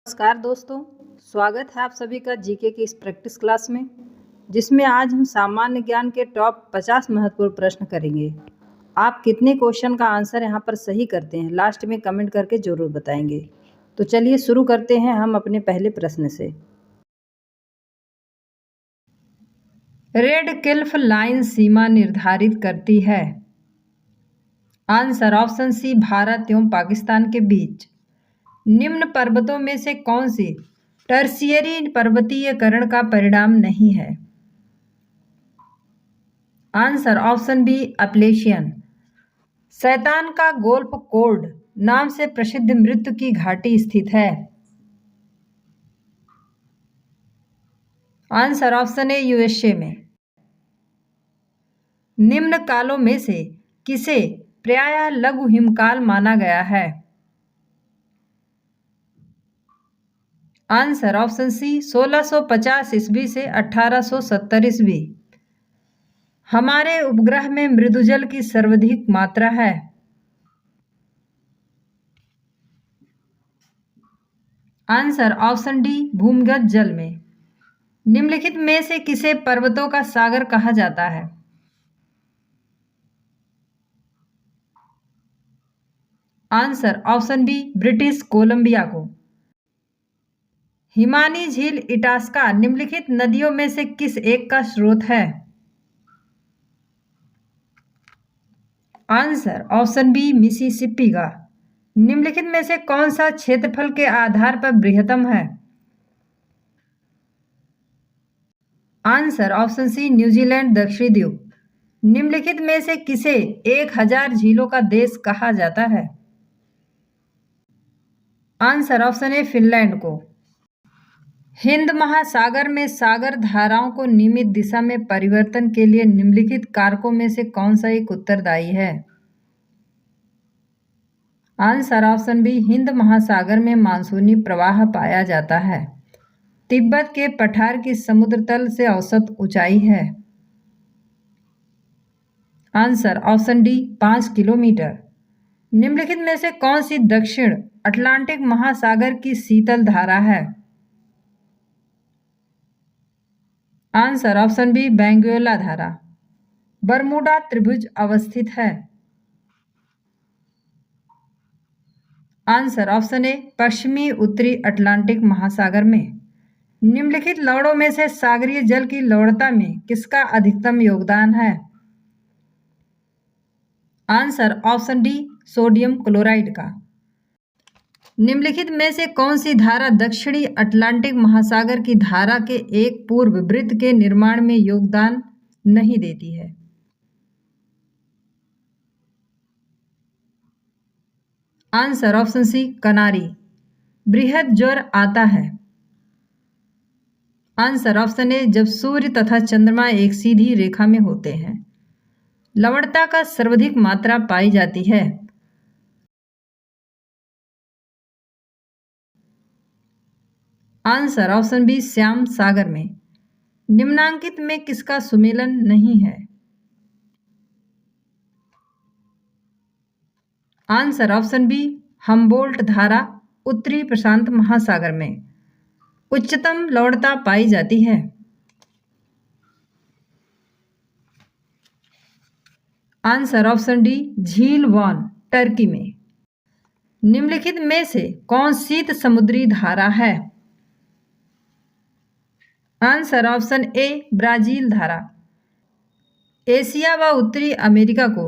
नमस्कार दोस्तों, स्वागत है आप सभी का जीके की इस प्रैक्टिस क्लास में, जिसमें आज हम सामान्य ज्ञान के टॉप 50 महत्वपूर्ण प्रश्न करेंगे। आप कितने क्वेश्चन का आंसर यहाँ पर सही करते हैं, लास्ट में कमेंट करके ज़रूर बताएंगे। तो चलिए शुरू करते हैं हम अपने पहले प्रश्न से। रेड क्लिफ लाइन सीमा निर्धारित करती है। आंसर ऑप्शन सी, भारत एवं पाकिस्तान के बीच। निम्न पर्वतों में से कौन सी टर्शियरी पर्वतीयकरण का परिणाम नहीं है? Answer option B, Appalachian. शैतान का गोल्फ कोर्ड नाम से प्रसिद्ध मृत्यु की घाटी स्थित है। आंसर ऑप्शन ए, यूएसए में। निम्न कालों में से किसे प्रायः लघु हिमकाल माना गया है? आंसर ऑप्शन सी, 1650 ईस्वी से 1870 ईस्वी। हमारे उपग्रह में मृदुजल की सर्वाधिक मात्रा है। आंसर ऑप्शन डी, भूमिगत जल में। निम्नलिखित में से किसे पर्वतों का सागर कहा जाता है? Answer option B, British Columbia को। हिमानी झील इटास्का निम्नलिखित नदियों में से किस एक का स्रोत है? आंसर ऑप्शन बी, मिसिसिपी का। निम्नलिखित में से कौन सा क्षेत्रफल के आधार पर बृहत्तम है? आंसर ऑप्शन सी, न्यूजीलैंड दक्षिणी द्वीप। निम्नलिखित में से किसे 1000 झीलों का देश कहा जाता है? आंसर ऑप्शन ए, फिनलैंड को। हिंद महासागर में सागर धाराओं को नियमित दिशा में परिवर्तन के लिए निम्नलिखित कारकों में से कौन सा एक उत्तरदायी है? आंसर ऑप्शन बी, हिंद महासागर में मानसूनी प्रवाह पाया जाता है। तिब्बत के पठार की समुद्र तल से औसत ऊंचाई है। Answer option D, 5 kilometre. निम्नलिखित में से कौन सी दक्षिण अटलांटिक महासागर की शीतल धारा है? आंसर ऑप्शन बी, बेंगुएला धारा। बरमूडा त्रिभुज अवस्थित है। आंसर ऑप्शन ए, पश्चिमी उत्तरी अटलांटिक महासागर में। निम्नलिखित लवणों में से सागरीय जल की लवणता में किसका अधिकतम योगदान है? Answer option D, sodium chloride का। निम्नलिखित में से कौन सी धारा दक्षिणी अटलांटिक महासागर की धारा के एक पूर्व वृत्त के निर्माण में योगदान नहीं देती है? आंसर ऑप्शन सी, कनारी। बृहद ज्वर आता है। आंसर ऑप्शन ए, जब सूर्य तथा चंद्रमा एक सीधी रेखा में होते हैं। लवणता का सर्वाधिक मात्रा पाई जाती है। आंसर ऑप्शन बी, श्याम सागर में। निम्नांकित में किसका सुमेलन नहीं है? आंसर ऑप्शन बी, हम्बोल्ट धारा उत्तरी प्रशांत महासागर में उच्चतम लवणता पाई जाती है। आंसर ऑप्शन डी, झील वॉन टर्की में। निम्नलिखित में से कौन शीत समुद्री धारा है? आंसर ऑप्शन ए, ब्राजील धारा। एशिया व उत्तरी अमेरिका को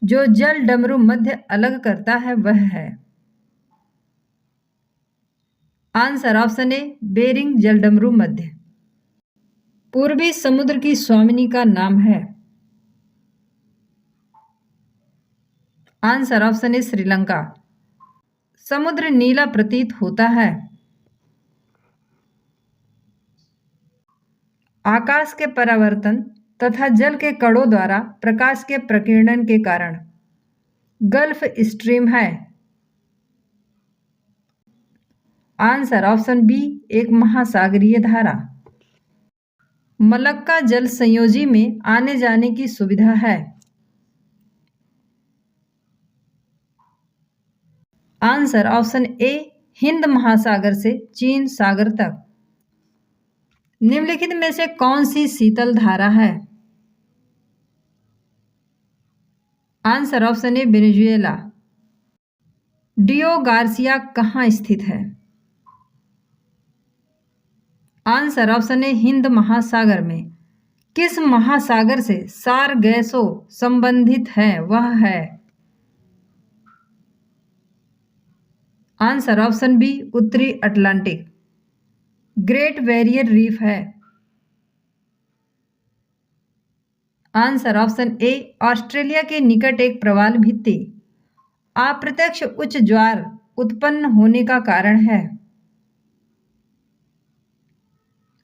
जो जल डमरू मध्य अलग करता है वह है? आंसर ऑप्शन ए, बेरिंग जलडमरू मध्य। पूर्वी समुद्र की स्वामिनी का नाम है? आंसर ऑप्शन ए, श्रीलंका। समुद्र नीला प्रतीत होता है। आकाश के परावर्तन तथा जल के कणों द्वारा प्रकाश के प्रकीर्णन के कारण गल्फ स्ट्रीम है? आंसर ऑप्शन बी, एक महासागरीय धारा। मलक्का जल संयोजी में आने जाने की सुविधा है? आंसर ऑप्शन ए, हिंद महासागर से चीन सागर तक निम्नलिखित में से कौन सी शीतल धारा है? Answer option A Venezuela. Diego Garcia कहाँ स्थित है? आंसर ऑप्शन ए हिंद महासागर में। किस महासागर से सारगैसो संबंधित है वह है? आंसर ऑप्शन बी उत्तरी अटलांटिक। ग्रेट बैरियर रीफ है। आंसर ऑप्शन ए ऑस्ट्रेलिया के निकट एक प्रवाल भित्ति अप्रत्यक्ष उच्च ज्वार उत्पन्न होने का कारण है।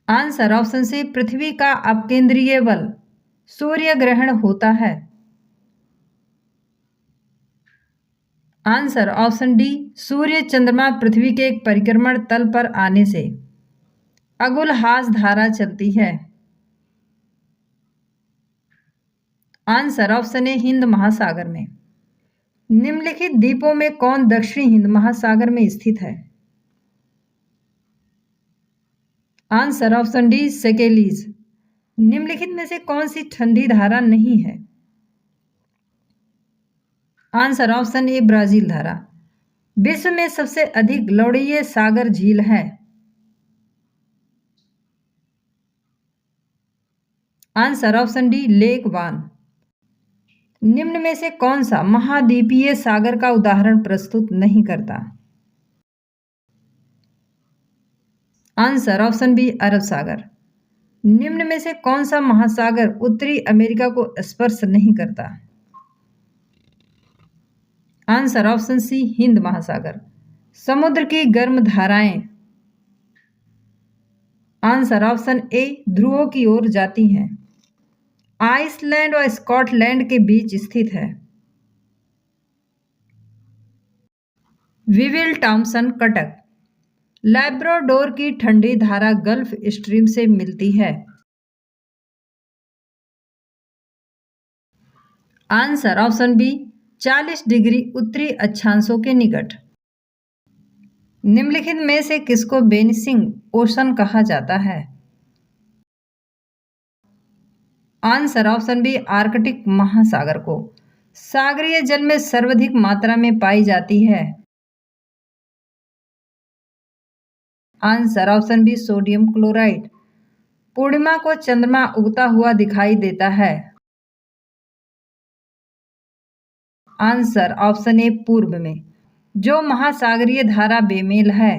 आंसर ऑप्शन सी पृथ्वी का अपकेंद्रीय बल। सूर्य ग्रहण होता है। आंसर ऑप्शन डी सूर्य चंद्रमा पृथ्वी के एक परिक्रमण तल पर आने से अगुलहास धारा चलती है। आंसर ऑप्शन ए हिंद महासागर में। निम्नलिखित द्वीपों में कौन दक्षिणी हिंद महासागर में स्थित है? Answer option D Seychelles. निम्नलिखित में से कौन सी ठंडी धारा नहीं है? आंसर ऑप्शन ए ब्राजील धारा। विश्व में सबसे अधिक लवणीय सागर झील है? आंसर ऑप्शन डी लेक वान। निम्न में से कौन सा महाद्वीपीय सागर का उदाहरण प्रस्तुत नहीं करता? आंसर ऑप्शन बी अरब सागर। निम्न में से कौन सा महासागर उत्तरी अमेरिका को स्पर्श नहीं करता? आंसर ऑप्शन सी हिंद महासागर। समुद्र की गर्म धाराएं आंसर ऑप्शन ए ध्रुवों की ओर जाती हैं। आइसलैंड और स्कॉटलैंड के बीच स्थित है। Weevil Thomson Cuttack. लैब्राडोर की ठंडी धारा गल्फ स्ट्रीम से मिलती है। आंसर ऑप्शन बी 40 डिग्री उत्तरी अक्षांशों के निकट। निम्नलिखित में से किसको बेनिसिंग ओशन कहा जाता है? आंसर ऑप्शन बी आर्कटिक महासागर को। सागरीय जल में सर्वाधिक मात्रा में पाई जाती है। Answer option B sodium chloride. पूर्णिमा को चंद्रमा उगता हुआ दिखाई देता है। आंसर ऑप्शन ए पूर्व में। जो महासागरीय धारा बेमेल है?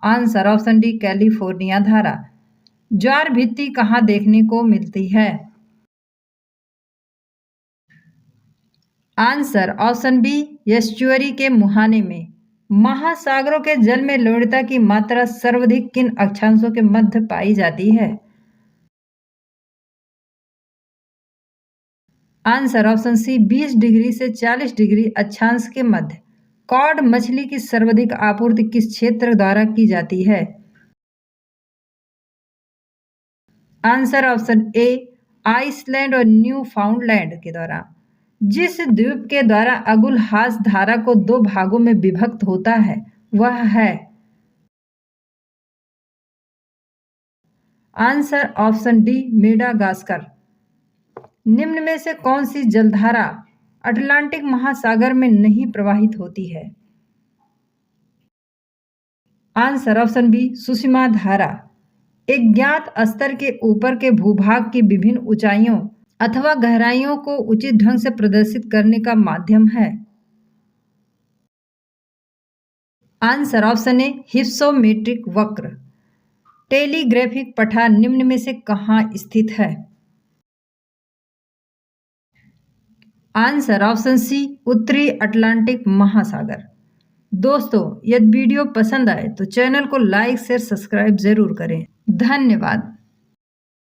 आंसर ऑप्शन डी कैलिफोर्निया धारा। ज्वार भित्ति कहाँ देखने को मिलती है? आंसर ऑप्शन बी एस्चुअरी के मुहाने में। महासागरों के जल में लवणता की मात्रा सर्वाधिक किन अक्षांशों के मध्य पाई जाती है? आंसर ऑप्शन सी 20 डिग्री से 40 डिग्री अक्षांश के मध्य। कॉड मछली की सर्वाधिक आपूर्ति किस क्षेत्र द्वारा की जाती है? आंसर ऑप्शन ए आइसलैंड और न्यू फाउंडलैंड के द्वारा। जिस द्वीप के द्वारा अगुलहास धारा को 2 भागों में विभक्त होता है वह है? Answer option D Madagascar. निम्न में से कौन सी जलधारा अटलांटिक महासागर में नहीं प्रवाहित होती है? आंसर ऑप्शन बी सुषमा धारा। एक ज्ञात स्तर के ऊपर के भूभाग की विभिन्न ऊंचाइयों अथवा गहराइयों को उचित ढंग से प्रदर्शित करने का माध्यम है। आंसर ऑप्शन ए हिप्सोमेट्रिक वक्र। टेलीग्राफिक पठार निम्न में से कहाँ स्थित है? आंसर ऑप्शन सी उत्तरी अटलांटिक महासागर। दोस्तों, यदि वीडियो पसंद आए तो चैनल को लाइक शेयर सब्सक्राइब जरूर करें। धन्यवाद।